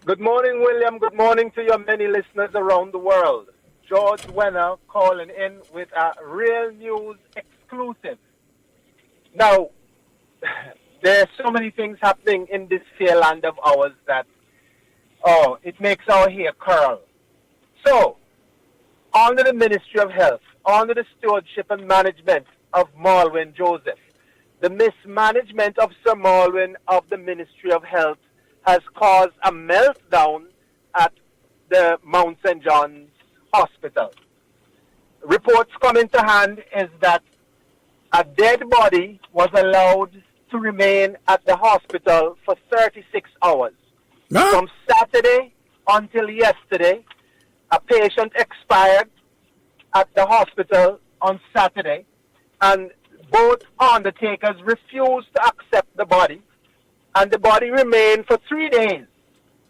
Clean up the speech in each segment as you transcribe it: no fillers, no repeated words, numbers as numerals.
Good morning, William. Good morning to your many listeners around the world. George WEHNER calling in with a real news exclusive. Now, there are so many things happening in this fair land of ours that, it makes our hair curl. So, under the Ministry of Health, under the stewardship and management of Malwin Joseph, the mismanagement of Sir Malwin of the Ministry of Health has caused a meltdown at the Mount St. John's Hospital. Reports coming to hand is that a dead body was allowed to remain at the hospital for 36 hours. Huh? From Saturday until yesterday, a patient expired at the hospital on Saturday, and both undertakers refused to accept the body, and the body remained for 3 days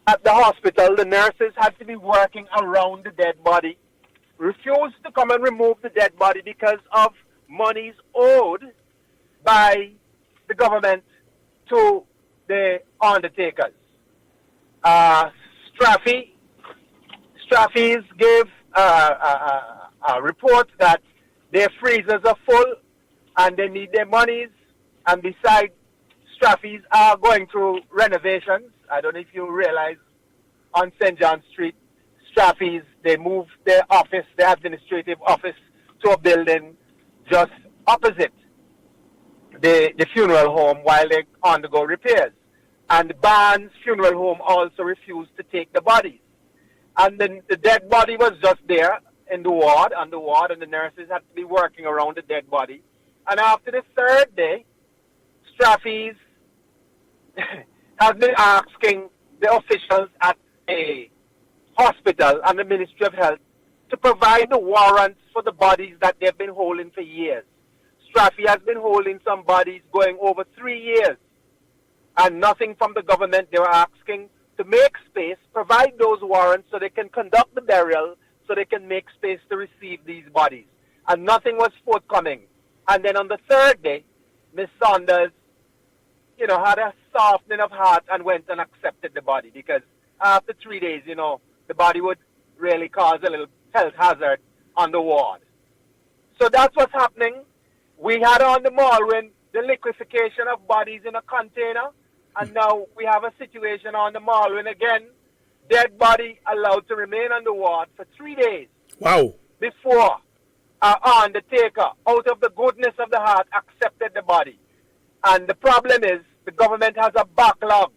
at the hospital. The nurses had to be working around the dead body, refused to come and remove the dead body because of monies owed by the government to the undertakers. Straffies gave a report that their freezers are full and they need their monies, and besides, Straffies are going through renovations. I don't know if you realize, on St. John Street, Straffies, they moved their office, their administrative office, to a building just opposite the funeral home while they undergo repairs. And Barnes Funeral Home also refused to take the bodies. And then the dead body was just there in the ward, and the nurses had to be working around the dead body. And after the third day, Straffies has been asking the officials at a hospital and the Ministry of Health to provide the warrants for the bodies that they've been holding for years. Straffy has been holding some bodies going over 3 years, and nothing from the government. They were asking to make space, provide those warrants so they can conduct the burial, so they can make space to receive these bodies. And nothing was forthcoming. And then on the third day, Miss Saunders, had a softening of heart and went and accepted the body, because after 3 days, the body would really cause a little health hazard on the ward. So that's what's happening. We had on the Malwin the liquefaction of bodies in a container, and now we have a situation on the Malwin again, dead body allowed to remain on the ward for 3 days. Wow. Before our undertaker, out of the goodness of the heart, accepted the body. And the problem is the government has a backlog,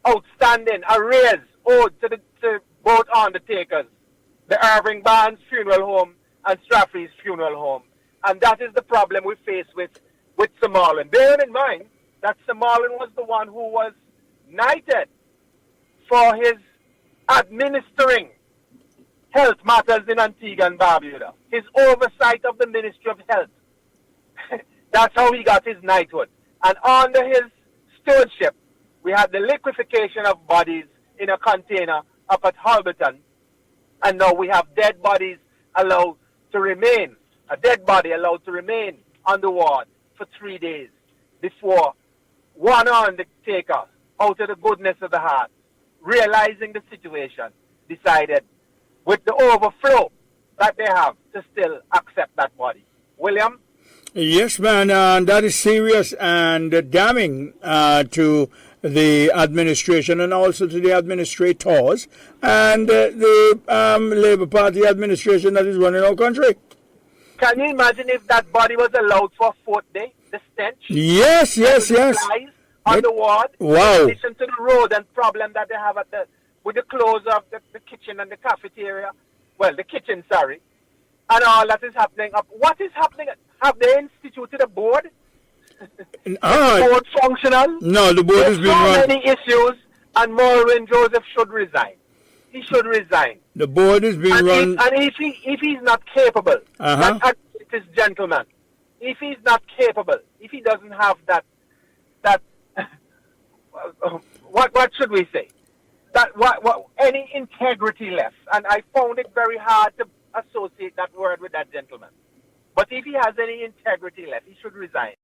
outstanding arrears owed to both undertakers, the Irving Barnes Funeral Home and Straffy's Funeral Home. And that is the problem we face with Sir Malwin. Bearing in mind that Sir Malwin was the one who was knighted for his administering health matters in Antigua and Barbuda, his oversight of the Ministry of Health. That's how he got his knighthood. And under his stewardship, we had the liquefaction of bodies in a container up at Halberton. And now we have dead bodies allowed to remain, a dead body allowed to remain on the ward for 3 days before one undertaker, out of the goodness of the heart, realizing the situation, decided with the overflow that they have to still accept that body. William? Yes, man, that is serious and damning to the administration and also to the administrators and the Labour Party administration that is running our country. Can you imagine if that body was allowed for a fourth day? The stench? Yes. Flies on the ward. Wow. In addition to the road and problem that they have with the close of the kitchen and the cafeteria. Well, the kitchen, sorry. And all that is happening. What is happening? Have they instituted a board? Is the board functional? No, the board has been run. There's so many issues, and Malwin Joseph should resign. He should resign. The board has been run. If he's not capable, this gentleman, if he's not capable, if he doesn't have that what should we say? Any integrity left. And I found it very hard to associate that word with that gentleman. But if he has any integrity left, he should resign.